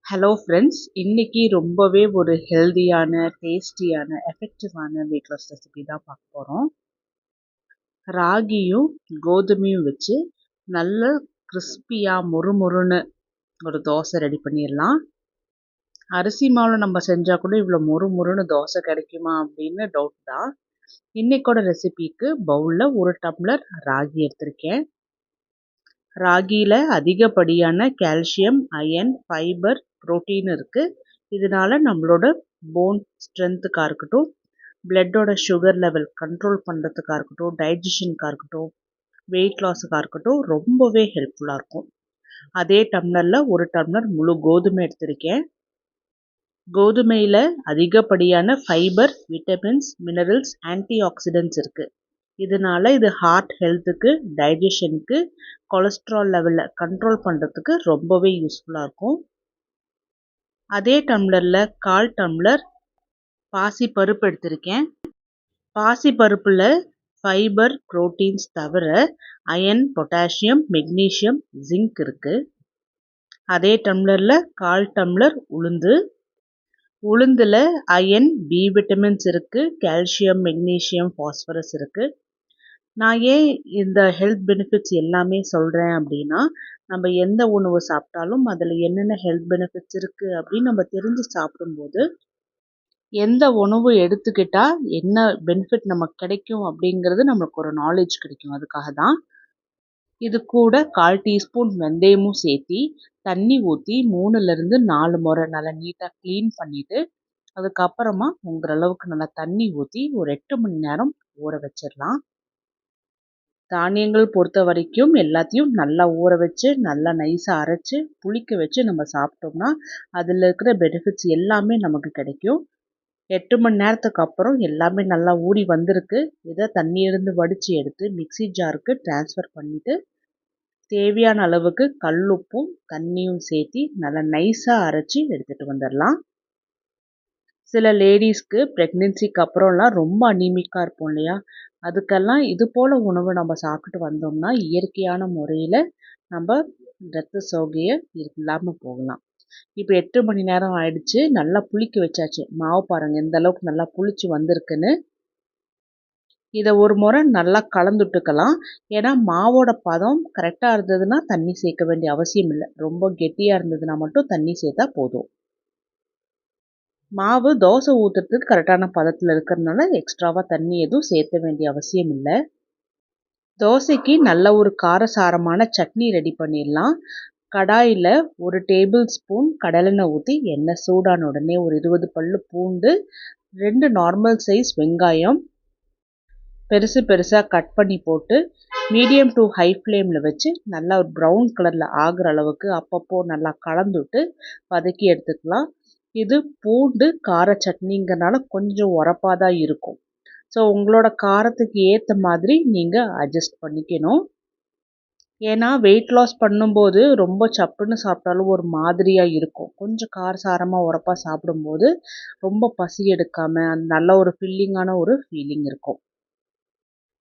Hello friends, இன்னைக்கு ரொம்பவே ஒரு ஹெல்தியான, டேஸ்டியான, எஃபெக்டிவான வெயிட் லாஸ் ரெசிபி தான் பார்க்க போகிறோம். ராகியும் கோதுமையும் வச்சு நல்ல கிறிஸ்பியாக மொறுமொறுன்னு ஒரு தோசை ரெடி பண்ணிடலாம். அரிசி மாவில் நம்ம செஞ்சால் கூட இவ்வளோ மொறுமொறுன்னு தோசை கிடைக்குமா அப்படின்னு டவுட் தான். இன்னைக்கோட ரெசிபிக்கு பவுலில் 1 டம்ளர் ராகி எடுத்திருக்கேன். ராகியில் அதிகப்படியான கால்சியம், அயன், ஃபைபர், புரோட்டீன் இருக்குது. இதனால நம்மளோட போன் ஸ்ட்ரென்த்துக்காக இருக்கட்டும், பிளட்டோட சுகர் லெவல் கண்ட்ரோல் பண்ணுறதுக்காக இருக்கட்டும், டைஜஷனுக்காக இருக்கட்டும், வெயிட் லாஸுக்காக இருக்கட்டும் ரொம்பவே ஹெல்ப்ஃபுல்லாக இருக்கும். அதே டம்ளரில் 1 டம்ளர் முழு கோதுமை எடுத்திருக்கேன். கோதுமையில் அதிகப்படியான fibre, vitamins, minerals, anti oxidants இருக்குது. இதனால இது ஹார்ட் ஹெல்த்துக்கு, டைஜஷனுக்கு, கொலஸ்ட்ரால் லெவலில் கண்ட்ரோல் பண்ணுறதுக்கு ரொம்பவே யூஸ்ஃபுல்லாக இருக்கும். அதே டம்ளரில் 1/4 டம்ளர் பாசி பருப்பு எடுத்திருக்கேன். பாசி பருப்பில் ஃபைபர், புரோட்டீன்ஸ் தவிர அயன், பொட்டாசியம், மெக்னீஷியம், ஜிங்க் இருக்குது. அதே டம்ளரில் 1/4 டம்ளர் உளுந்தில் அயன், பி விட்டமின்ஸ் இருக்குது, கால்சியம், மெக்னீஷியம், ஃபாஸ்பரஸ் இருக்குது. நான் ஏன் இந்த ஹெல்த் பெனிஃபிட்ஸ் எல்லாமே சொல்கிறேன் அப்படின்னா, நம்ம எந்த உணவு சாப்பிட்டாலும் அதில் என்னென்ன ஹெல்த் பெனிஃபிட்ஸ் இருக்குது அப்படின்னு நம்ம தெரிஞ்சு சாப்பிடும்போது, எந்த உணவு எடுத்துக்கிட்டால் என்ன பெனிஃபிட் நமக்கு கிடைக்கும் அப்படிங்கிறது நம்மளுக்கு ஒரு நாலேஜ் கிடைக்கும். அதுக்காக தான். இது கூட 1/4 டீஸ்பூன் வெந்தயமும் சேர்த்தி தண்ணி ஊற்றி 3லேருந்து 4 முறை நல்லா நீட்டாக க்ளீன் பண்ணிவிட்டு, அதுக்கப்புறமா உங்கிற அளவுக்கு நல்லா தண்ணி ஊற்றி ஒரு 8 மணி நேரம் ஊற வச்சிடலாம். தானியங்கள் பொறுத்த வரைக்கும் எல்லாத்தையும் நல்லா ஊற வச்சு, நல்லா நைஸாக அரைச்சி, புளிக்க வச்சு நம்ம சாப்பிட்டோம்னா, அதில் இருக்கிற பெனிஃபிட்ஸ் எல்லாமே நமக்கு கிடைக்கும். 8 மணி நேரத்துக்கு அப்புறம் எல்லாமே நல்லா ஊறி வந்திருக்கு. இதை தண்ணியிலிருந்து வடித்து எடுத்து மிக்ஸி ஜாருக்கு ட்ரான்ஸ்ஃபர் பண்ணிவிட்டு, தேவையான அளவுக்கு கல்லுப்பும் தண்ணியும் சேர்த்தி நல்லா நைஸாக அரைச்சி எடுத்துகிட்டு வந்துடலாம். சில லேடிஸ்க்கு ப்ரெக்னென்சிக்கு அப்புறம்லாம் ரொம்ப அனீமிக்காக இருப்போம் இல்லையா? அதுக்கெல்லாம் இது போல் உணவு நம்ம சாப்பிட்டுட்டு வந்தோம்னா இயற்கையான முறையில் நம்ம இரத்த சோகையை இல்லாமல் போகலாம். இப்போ 8 மணி நேரம் ஆயிடுச்சு. நல்லா புளிக்க வச்சாச்சு. மாவு பாருங்கள் எந்த அளவுக்கு நல்லா புளிச்சு வந்திருக்குன்னு. இதை ஒரு முறை நல்லா கலந்துட்டுக்கலாம். ஏன்னா மாவோட பதம் கரெக்டாக இருந்ததுன்னா தண்ணி சேர்க்க வேண்டிய அவசியம் இல்லை. ரொம்ப கெட்டியாக இருந்ததுன்னா மட்டும் தண்ணி சேர்த்தா போதும். மாவு தோசை ஊற்றுறதுக்கு கரெக்டான பதத்தில் இருக்கிறதுனால எக்ஸ்ட்ராவாக தண்ணி எதுவும் சேர்த்த வேண்டிய அவசியம் இல்லை. தோசைக்கு நல்ல ஒரு காரசாரமான சட்னி ரெடி பண்ணிடலாம். கடாயில் 1 டேபிள் ஸ்பூன் கடலெண்ணெய் ஊற்றி எண்ணெய் சூடான உடனே ஒரு 20 பல்லு பூண்டு, 2 நார்மல் சைஸ் வெங்காயம் பெருசு பெருசாக கட் பண்ணி போட்டு மீடியம் டு ஹை ஃப்ளேமில் வச்சு நல்லா ஒரு ப்ரௌன் கலரில் ஆகிற அளவுக்கு அப்பப்போ நல்லா கலந்துட்டு வதக்கி எடுத்துக்கலாம். இது பூண்டு கார சட்னிங்கிறனால கொஞ்சம் உரப்பாக தான் இருக்கும். ஸோ உங்களோட காரத்துக்கு ஏற்ற மாதிரி நீங்கள் அட்ஜஸ்ட் பண்ணிக்கணும். ஏன்னா வெயிட் லாஸ் பண்ணும்போது ரொம்ப சப்புன்னு சாப்பிட்டாலும் ஒரு மாதிரியாக இருக்கும். கொஞ்சம் காரசாரமாக உரப்பாக சாப்பிடும்போது ரொம்ப பசி எடுக்காமல் அந்த நல்ல ஒரு ஃபில்லிங்கான ஒரு ஃபீலிங் இருக்கும்.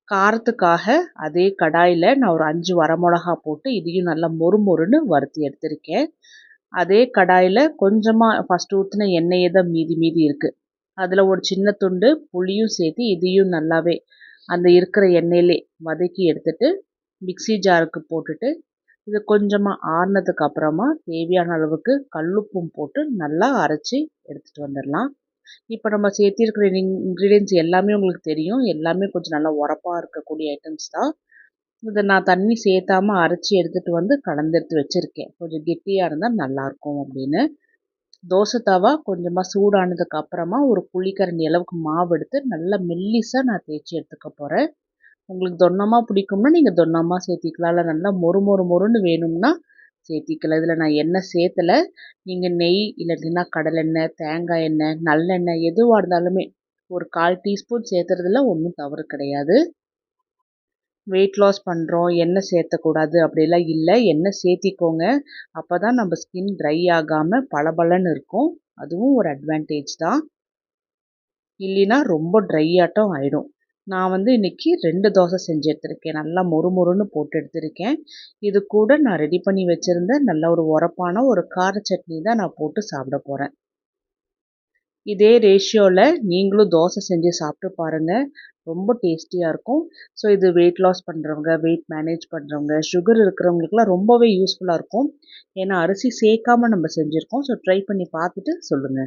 காரத்துக்காக அதே கடாயில் நான் ஒரு 5 வரமிளகா போட்டு இதையும் நல்லா மொறுமொறுன்னு வறுத்து எடுத்திருக்கேன். அதே கடாயில் கொஞ்சமாக ஃபஸ்ட்டு ஊற்றின எண்ணெயே தான் மீதி இருக்குது. அதில் ஒரு சின்ன துண்டு புளியும் சேர்த்து இதையும் நல்லாவே அந்த இருக்கிற எண்ணெயிலே வதக்கி எடுத்துட்டு மிக்ஸி ஜாருக்கு போட்டுட்டு, இது கொஞ்சமாக ஆறுனதுக்கு அப்புறமா தேவையான அளவுக்கு கல்லுப்பும் போட்டு நல்லா அரைச்சி எடுத்துகிட்டு வந்துடலாம். இப்போ நம்ம சேர்த்திருக்கிற இன்க்ரீடியன்ட்ஸ் எல்லாமே உங்களுக்கு தெரியும். எல்லாமே கொஞ்சம் நல்லா உரப்பாக இருக்கக்கூடிய ஐட்டம்ஸ் தான். இதை நான் தண்ணி சேர்த்தாமல் அரைச்சி எடுத்துகிட்டு வந்து கலந்தெடுத்து வச்சுருக்கேன். கொஞ்சம் கெட்டியாக இருந்தால் நல்லாயிருக்கும் அப்படின்னு. தோசை தவா கொஞ்சமாக சூடானதுக்கு அப்புறமா ஒரு குழிக்கரண்டி அளவுக்கு மாவு எடுத்து நல்லா மெல்லிசாக நான் தேய்ச்சி எடுத்துக்க போகிறேன். உங்களுக்கு தொன்னமாக பிடிக்கும்னா நீங்கள் தொன்னமாக சேர்த்திக்கலாம். இல்லை நல்லா மொறுன்னு வேணும்னா சேர்த்திக்கலாம். இதில் நான் எண்ணெய் சேர்த்தலை. நீங்கள் நெய் இல்லாட்டினா கடலெண்ணெய், தேங்காய் எண்ணெய், நல்லெண்ணெய் எதுவாக இருந்தாலுமே ஒரு 1/4 டீஸ்பூன் சேர்த்துறதுல ஒன்றும் தவறு கிடையாது. வெயிட் லாஸ் பண்ணுறோம் எண்ணெய் சேர்த்தக்கூடாது அப்படிலாம் இல்லை. எண்ணெய் சேர்த்திக்கோங்க. அப்போ தான் நம்ம ஸ்கின் ட்ரை ஆகாமல் பளபளன்னு இருக்கும். அதுவும் ஒரு அட்வான்டேஜ் தான். இல்லைன்னா ரொம்ப ட்ரை ஆட்டம் ஆகிடும். நான் வந்து இன்னைக்கு 2 தோசை செஞ்சு எடுத்திருக்கேன். நல்லா மொறுமொறுன்னு போட்டு எடுத்திருக்கேன். இது கூட நான் ரெடி பண்ணி வச்சிருந்த நல்ல ஒரு உரப்பான ஒரு கார சட்னி தான் நான் போட்டு சாப்பிட போறேன். இதே ரேஷியோல நீங்களும் தோசை செஞ்சு சாப்பிட்டு பாருங்க. ரொம்ப டேஸ்டியா இருக்கும். ஸோ இது வெயிட் லாஸ் பண்றவங்க, வெயிட் மேனேஜ் பண்றவங்க, சுகர் இருக்கிறவங்களுக்குலாம் ரொம்பவே யூஸ்ஃபுல்லா இருக்கும். ஏன்னா அரிசி சேர்க்காம நம்ம செஞ்சிருக்கோம். ஸோ ட்ரை பண்ணி பார்த்துட்டு சொல்லுங்க.